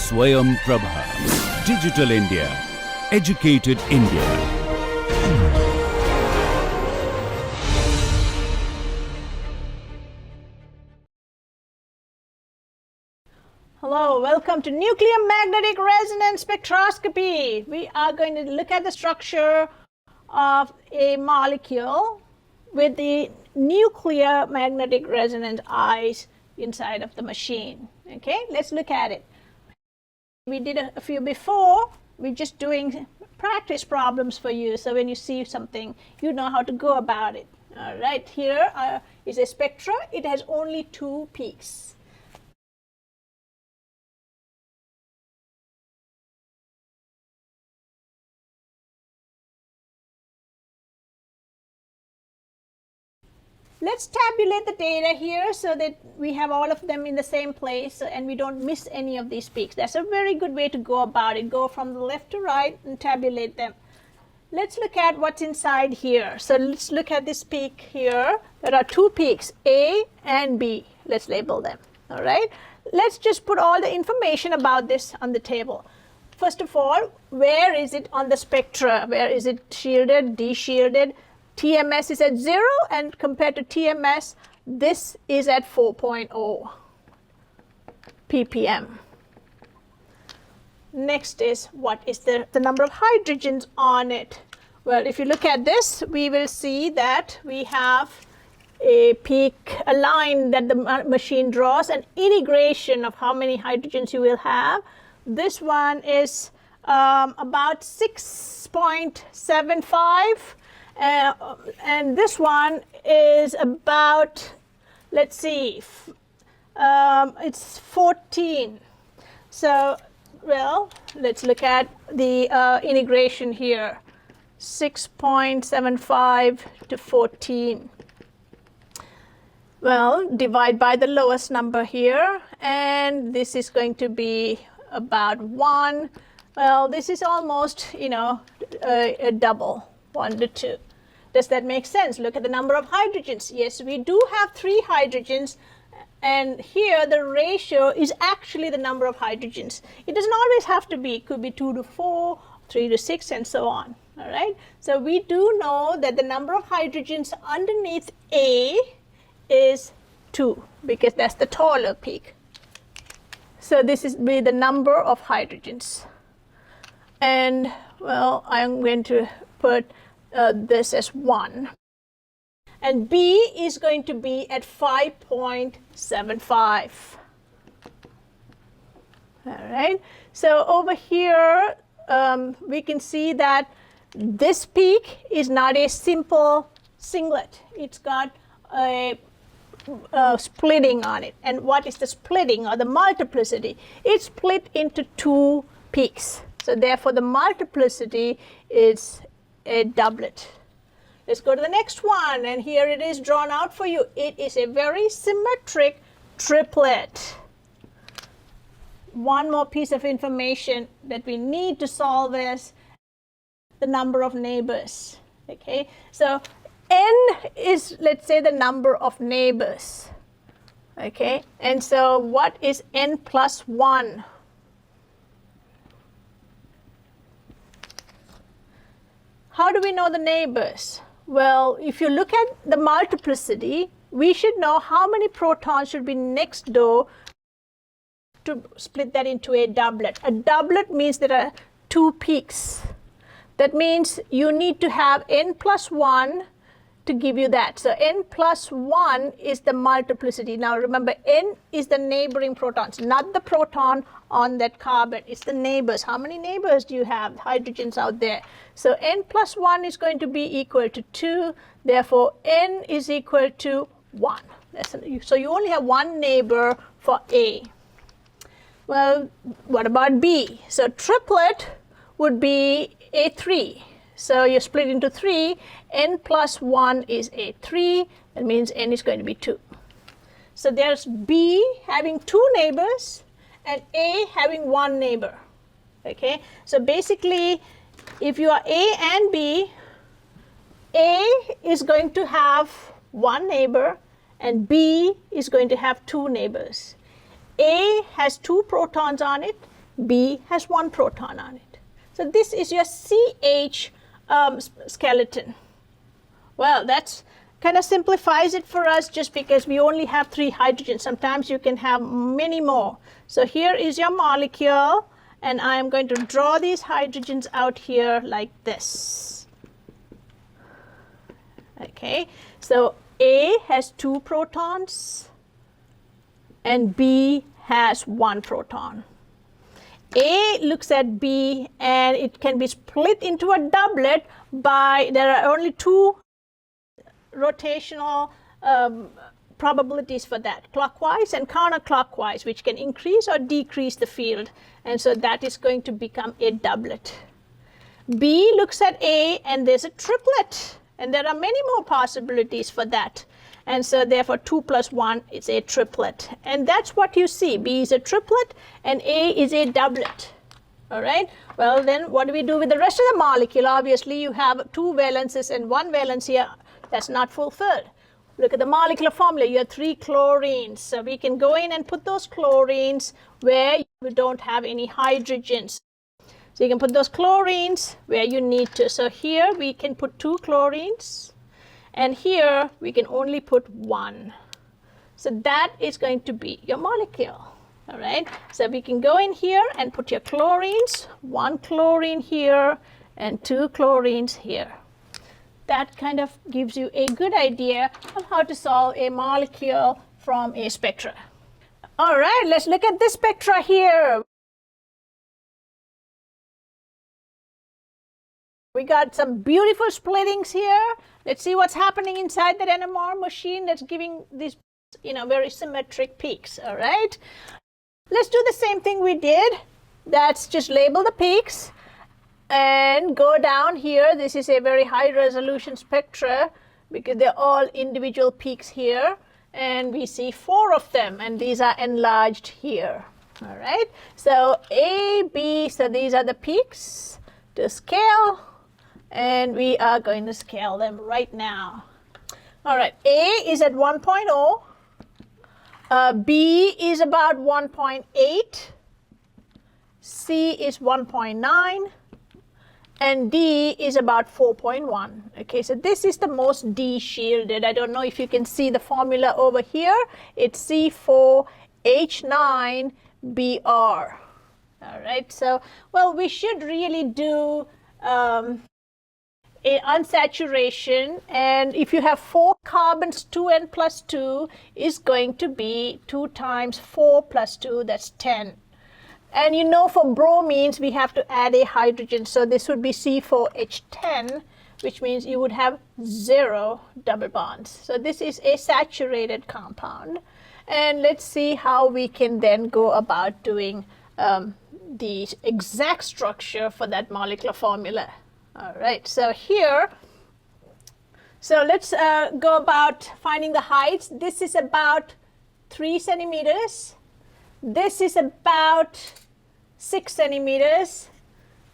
Swayam Prabha. Digital India. Educated India. Hello, welcome to Nuclear Magnetic Resonance Spectroscopy. We are going to look at the structure of a molecule with the nuclear magnetic resonance eyes inside of the machine. Okay, let's look at it. We did a few before. We're just doing practice problems for you, so when you see something, you know how to go about it. All right, here is a spectra. It has only 2 peaks. Let's tabulate the data here so that we have all of them in the same place and we don't miss any of these peaks. That's a very good way to go about it. Go from the left to right and tabulate them. Let's look at what's inside here. So let's look at this peak here. There are 2 peaks, A and B. Let's label them. All right. Let's just put all the information about this on the table. First of all, where is it on the spectra? Where is it shielded, de-shielded? TMS is at 0, and compared to TMS, this is at 4.0 ppm. Next is, what is the number of hydrogens on it? Well, if you look at this, we will see that we have a peak, a line that the machine draws, an integration of how many hydrogens you will have. This one is about 6.75. And this one is about, let's see, it's 14. So, well, let's look at the integration here, 6.75 to 14. Well, divide by the lowest number here, and this is going to be about 1. Well, this is almost, a double, 1 to 2. Does that make sense? Look at the number of hydrogens. Yes, we do have 3 hydrogens, and here the ratio is actually the number of hydrogens. It doesn't always have to be. It could be 2 to 4, 3 to 6, and so on. All right. So we do know that the number of hydrogens underneath A is 2, because that's the taller peak. So this is be the number of hydrogens. And, well, I'm going to put this as 1, and B is going to be at 5.75. All right, so over here we can see that this peak is not a simple singlet. It's got a splitting on it. And what is the splitting or the multiplicity? It's split into 2 peaks, so therefore the multiplicity is a doublet. Let's go to the next one, and here it is drawn out for you. It is a very symmetric triplet. One more piece of information that we need to solve is the number of neighbors. Okay, so N is, let's say, the number of neighbors. Okay, and so what is N plus 1? How do we know the neighbors? Well, if you look at the multiplicity, we should know how many protons should be next door to split that into a doublet. A doublet means there are 2 peaks. That means you need to have N plus 1 to give you that. So N plus 1 is the multiplicity. Now remember, N is the neighboring protons, not the proton on that carbon. It's the neighbors. How many neighbors do you have, hydrogens out there? So N plus 1 is going to be equal to 2. Therefore, N is equal to 1. So you only have 1 neighbor for A. Well, what about B? So triplet would be A3. So you split into 3. N plus 1 is A3. That means N is going to be 2. So there's B having 2 neighbors and A having 1 neighbor. Okay, so basically, if you are A and B, A is going to have 1 neighbor and B is going to have 2 neighbors. A has 2 protons on it, B has 1 proton on it. So this is your CH skeleton. Well, that's kind of simplifies it for us just because we only have 3 hydrogens. Sometimes you can have many more. So here is your molecule, and I am going to draw these hydrogens out here like this. Okay, so A has 2 protons and B has 1 proton. A looks at B and it can be split into a doublet by, there are only 2 rotational probabilities for that, clockwise and counterclockwise, which can increase or decrease the field, and so that is going to become a doublet. B looks at A and there's a triplet, and there are many more possibilities for that, and so therefore 2 plus 1 is a triplet, and that's what you see. B is a triplet and A is a doublet. All right, well then what do we do with the rest of the molecule? Obviously you have 2 valences and 1 valence here that's not fulfilled. Look at the molecular formula. You have 3 chlorines. So we can go in and put those chlorines where you don't have any hydrogens. So you can put those chlorines where you need to. So here we can put 2 chlorines, and here we can only put 1. So that is going to be your molecule. All right. So we can go in here and put your chlorines, 1 chlorine here and 2 chlorines here. That kind of gives you a good idea of how to solve a molecule from a spectra. All right, let's look at this spectra here. We got some beautiful splittings here. Let's see what's happening inside that NMR machine that's giving these, very symmetric peaks. All right, let's do the same thing we did. That's just label the peaks and go down here. This is a very high resolution spectra because they're all individual peaks here, and we see 4 of them, and these are enlarged here. All right, so A, B, so these are the peaks to scale, and we are going to scale them right now. All right, A is at 1.0, B is about 1.8, C is 1.9, and D is about 4.1. Okay, so this is the most D-shielded. I don't know if you can see the formula over here. It's C4H9Br. All right, so, well, we should really do a unsaturation, and if you have 4 carbons, 2n plus 2 is going to be 2 times 4 plus 2, that's 10. And for bromines, we have to add a hydrogen. So this would be C4H10, which means you would have 0 double bonds. So this is a saturated compound. And let's see how we can then go about doing the exact structure for that molecular formula. All right, so here, so let's go about finding the heights. This is about 3 centimeters. This is about 6 centimeters.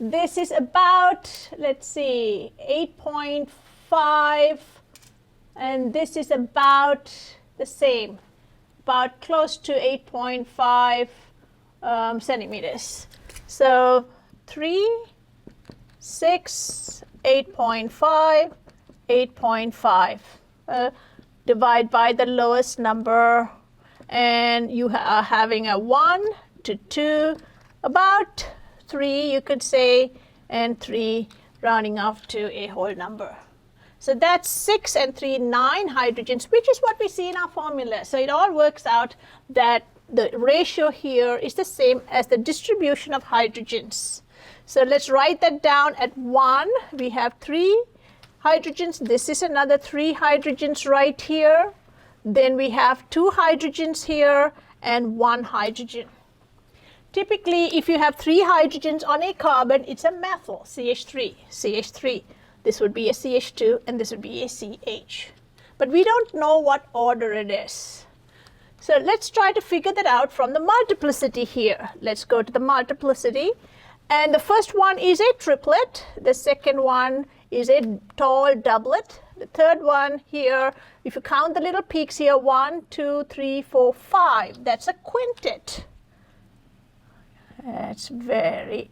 This is about, let's see, 8.5, and this is about the same, about close to 8.5 centimeters. So 3, 6, 8.5, 8.5. Divide by the lowest number, and you are having a 1 to 2, about 3 you could say, and 3 rounding off to a whole number. So that's 6 and 3, 9 hydrogens, which is what we see in our formula. So it all works out that the ratio here is the same as the distribution of hydrogens. So let's write that down. At 1, we have 3 hydrogens. This is another 3 hydrogens right here. Then we have 2 hydrogens here and 1 hydrogen. Typically, if you have 3 hydrogens on a carbon, it's a methyl, CH3, CH3. This would be a CH2 and this would be a CH. But we don't know what order it is. So let's try to figure that out from the multiplicity here. Let's go to the multiplicity. And the first one is a triplet. The second one is a tall doublet. The third one here, if you count the little peaks here, 1, 2, 3, 4, 5, that's a quintet. It's very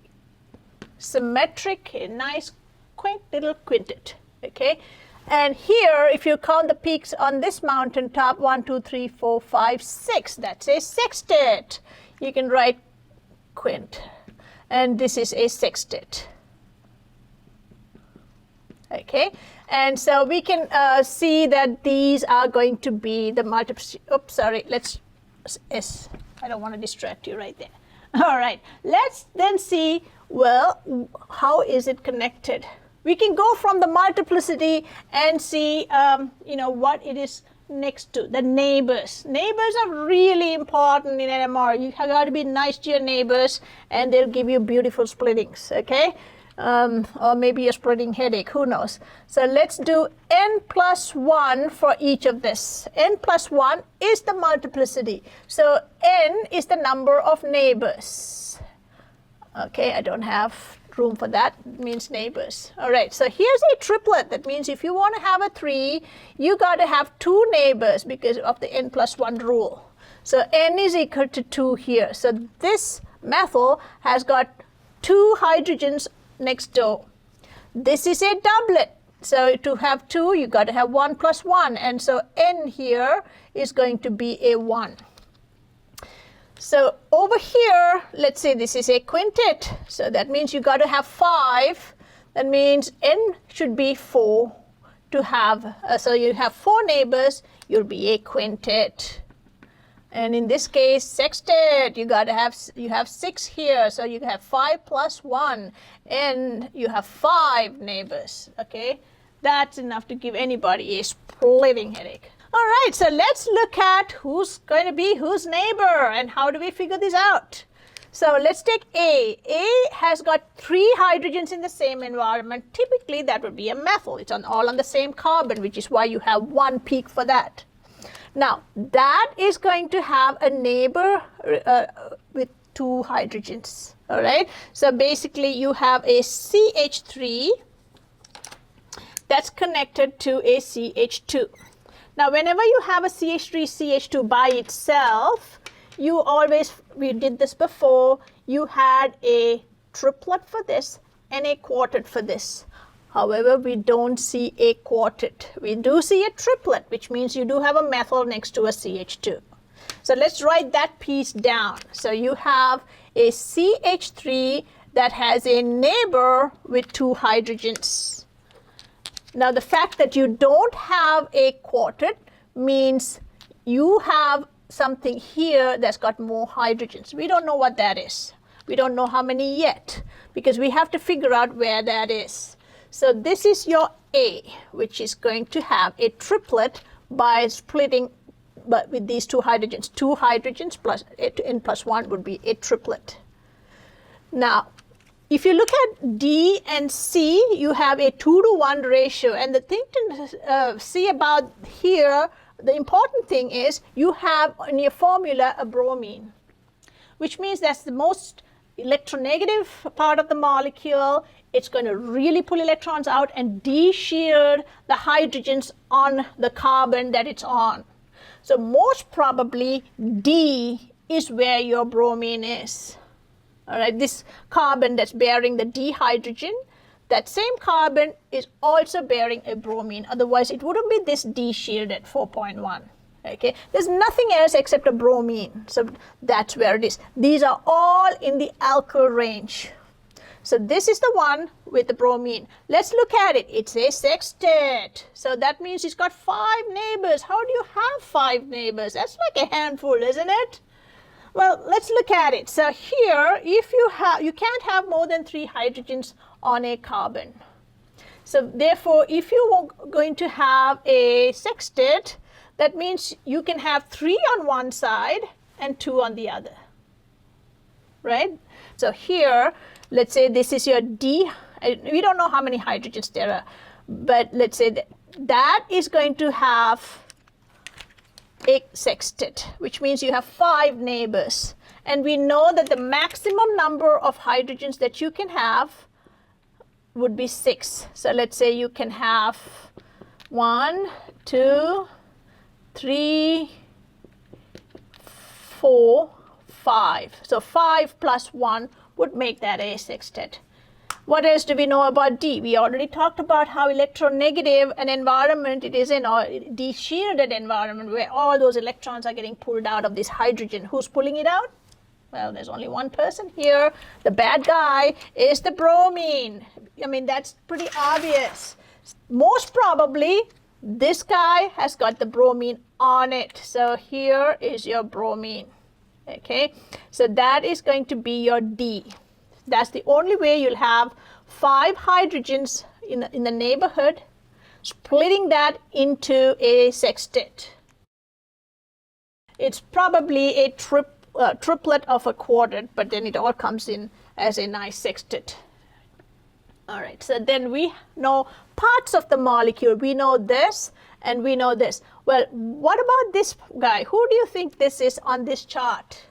symmetric, a nice quaint little quintet. Okay, and here if you count the peaks on this mountain top, 1, 2, 3, 4, 5, 6, that's a sextet. You can write quint, and this is a sextet. Okay, and so we can see that these are going to be the multiplicity. Oops, sorry, let's S. I don't want to distract you right there. All right, let's then see, well, how is it connected? We can go from the multiplicity and see, you know, what it is next to, the neighbors. Neighbors are really important in NMR. You have got to be nice to your neighbors, and they'll give you beautiful splittings, okay? Or maybe a splitting headache, who knows. So let's do n plus 1 for each of this. N plus 1 is the multiplicity. So n is the number of neighbors. Okay, I don't have room for that. It means neighbors. All right, so here's a triplet. That means if you want to have a 3, you got to have 2 neighbors because of the n plus 1 rule. So n is equal to 2 here. So this methyl has got 2 hydrogens next door. This is a doublet. So to have 2, you got to have 1 plus 1. And so n here is going to be a 1. So over here, let's say this is a quintet. So that means you got to have 5. That means n should be 4 to have. So you have 4 neighbors, you'll be a quintet. And in this case, sextet, you have 6 here, so you have 5 plus 1, and you have 5 neighbors. Okay, that's enough to give anybody a splitting headache. All right, so let's look at who's going to be whose neighbor and how do we figure this out. So let's take A. A has got 3 hydrogens in the same environment. Typically, that would be a methyl. It's all on the same carbon, which is why you have 1 peak for that. Now, that is going to have a neighbor with 2 hydrogens, all right? So basically, you have a CH3 that's connected to a CH2. Now, whenever you have a CH3, CH2 by itself, you always, we did this before, you had a triplet for this and a quartet for this. However, we don't see a quartet. We do see a triplet, which means you do have a methyl next to a CH2. So let's write that piece down. So you have a CH3 that has a neighbor with 2 hydrogens. Now, the fact that you don't have a quartet means you have something here that's got more hydrogens. We don't know what that is. We don't know how many yet, because we have to figure out where that is. So this is your A, which is going to have a triplet by splitting but with these 2 hydrogens. 2 hydrogens plus n plus 1 would be a triplet. Now, if you look at D and C, you have a 2-to-1 ratio. And the thing to see about here, the important thing is you have in your formula a bromine, which means that's the most electronegative part of the molecule. It's going to really pull electrons out and de-shield the hydrogens on the carbon that it's on. So most probably D is where your bromine is. All right, this carbon that's bearing the D hydrogen, that same carbon is also bearing a bromine. Otherwise, it wouldn't be this de-shielded 4.1. Okay, there's nothing else except a bromine. So that's where it is. These are all in the alkyl range. So this is the one with the bromine. Let's look at it. It's a sextet. So that means it's got 5 neighbors. How do you have 5 neighbors? That's like a handful, isn't it? Well, let's look at it. So here, if you can't have more than 3 hydrogens on a carbon. So therefore, if you are going to have a sextet, that means you can have 3 on one side and 2 on the other, right? So here, let's say this is your D. We don't know how many hydrogens there are, but let's say that is going to have a sextet, which means you have 5 neighbors. And we know that the maximum number of hydrogens that you can have would be 6. So let's say you can have 1, 2, 3, 4, 5. So 5 plus 1 would make that a sextet. What else do we know about D? We already talked about how electronegative an environment it is in, or de-shielded environment where all those electrons are getting pulled out of this hydrogen. Who's pulling it out? Well, there's only one person here. The bad guy is the bromine. I mean, that's pretty obvious. Most probably, this guy has got the bromine on it. So here is your bromine. Okay, so that is going to be your D. That's the only way you'll have 5 hydrogens in the neighborhood, splitting that into a sextet. It's probably a triplet of a quartet, but then it all comes in as a nice sextet. All right, so then we know parts of the molecule. We know this and we know this. Well, what about this guy? Who do you think this is on this chart?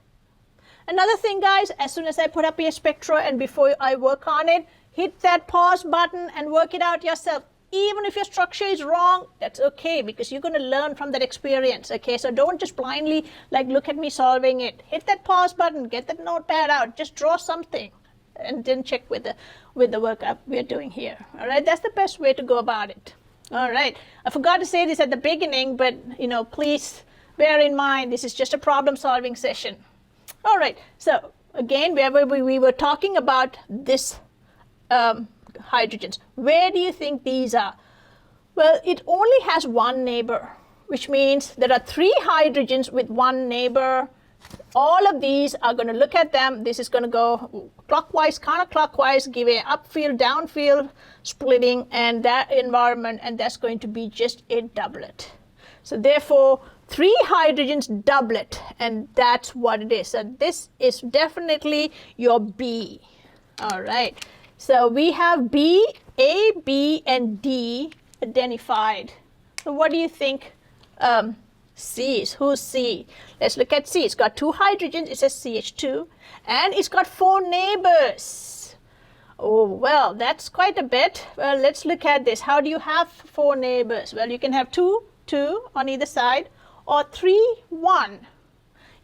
Another thing, guys, as soon as I put up your spectra and before I work on it, hit that pause button and work it out yourself. Even if your structure is wrong, that's okay, because you're going to learn from that experience. Okay, so don't just blindly like look at me solving it. Hit that pause button, get that notepad out, just draw something and then check with the work we're doing here. All right, that's the best way to go about it. All right, I forgot to say this at the beginning, but please bear in mind this is just a problem solving session. All right, so again, we were talking about this hydrogens. Where do you think these are? Well, it only has one neighbor, which means there are 3 hydrogens with one neighbor. All of these are going to look at them. This is going to go clockwise, counterclockwise, give a upfield, downfield splitting and that environment, and that's going to be just a doublet. So therefore, 3 hydrogens doublet, and that's what it is. So this is definitely your B. All right. So we have B, A, B, and D identified. So what do you think C is? Who's C? Let's look at C. It's got 2 hydrogens. It says CH2. And it's got 4 neighbors. Oh, well, that's quite a bit. Well, let's look at this. How do you have 4 neighbors? Well, you can have 2 on either side, or 3, 1.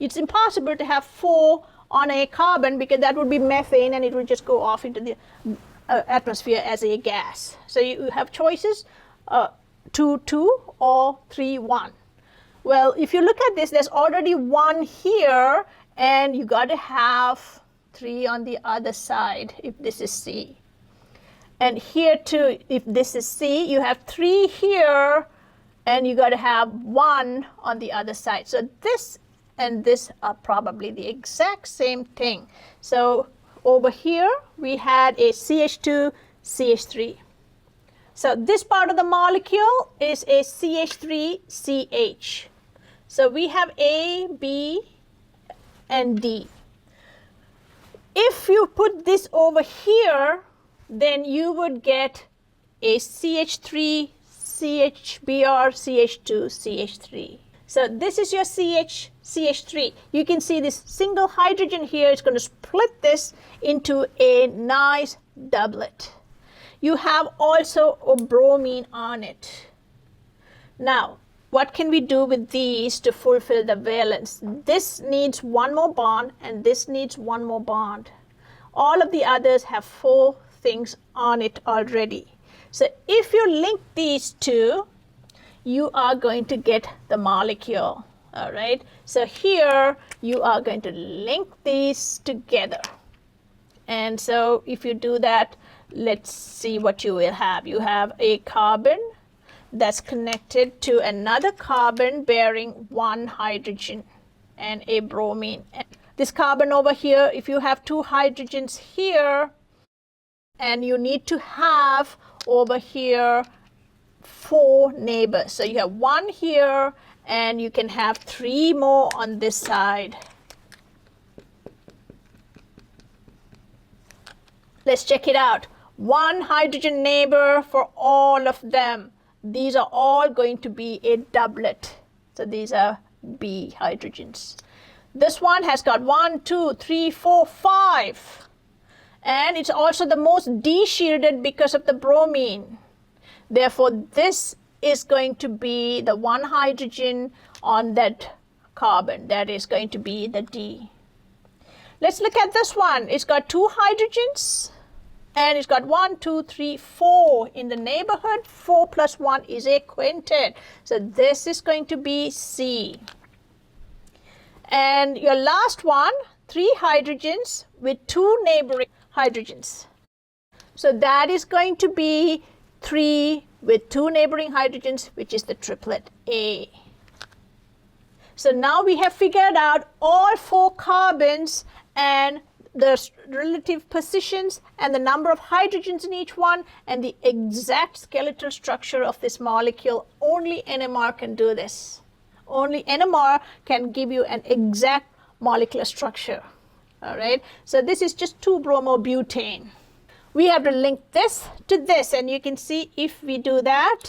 It's impossible to have 4 on a carbon because that would be methane and it would just go off into the atmosphere as a gas. So you have choices, 2, 2 or 3, 1. Well, if you look at this, there's already 1 here and you got to have 3 on the other side if this is C. And here too, if this is C, you have 3 here and you got to have 1 on the other side. So this and this are probably the exact same thing. So over here, we had a CH2, CH3. So this part of the molecule is a CH3CH. So we have A, B, and D. If you put this over here, then you would get a CH3, CHBr, CH2, CH3. So this is your CH3. You can see this single hydrogen here is going to split this into a nice doublet. You have also a bromine on it. Now, what can we do with these to fulfill the valence? This needs 1 more bond and this needs 1 more bond. All of the others have 4 things on it already. So if you link these 2, you are going to get the molecule. All right. So here you are going to link these together. And so if you do that, let's see what you will have. You have a carbon that's connected to another carbon bearing 1 hydrogen and a bromine. This carbon over here, if you have 2 hydrogens here, and you need to have over here 4 neighbors. So you have 1 here and you can have 3 more on this side. Let's check it out. 1 hydrogen neighbor for all of them. These are all going to be a doublet. So these are B hydrogens. This one has got 1, 2, 3, 4, 5. And it's also the most de-shielded because of the bromine. Therefore, this is going to be the 1 hydrogen on that carbon. That is going to be the D. Let's look at this one. It's got 2 hydrogens and it's got 1, 2, 3, 4 in the neighborhood. 4 plus 1 is a quintet. So this is going to be C. And your last one, 3 hydrogens with 2 neighboring hydrogens. So that is going to be 3 with 2 neighboring hydrogens, which is the triplet A. So now we have figured out all 4 carbons and the relative positions and the number of hydrogens in each one and the exact skeletal structure of this molecule. Only NMR can do this. Only NMR can give you an exact molecular structure. All right. So this is just 2-bromobutane. We have to link this to this, and you can see if we do that,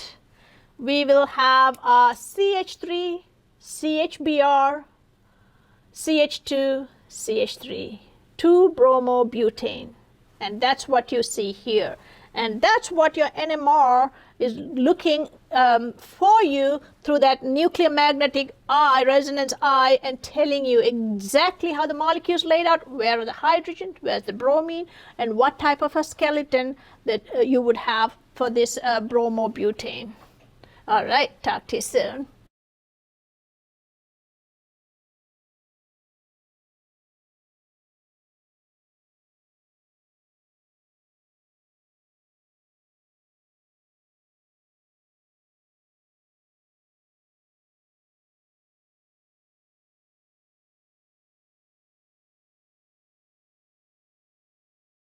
we will have CH3, CHBr, CH2, CH3, 2-bromobutane. And that's what you see here. And that's what your NMR is looking for you through that nuclear magnetic eye, resonance eye, and telling you exactly how the molecule is laid out, where are the hydrogen, where's the bromine, and what type of a skeleton that you would have for this bromobutane. All right, talk to you soon.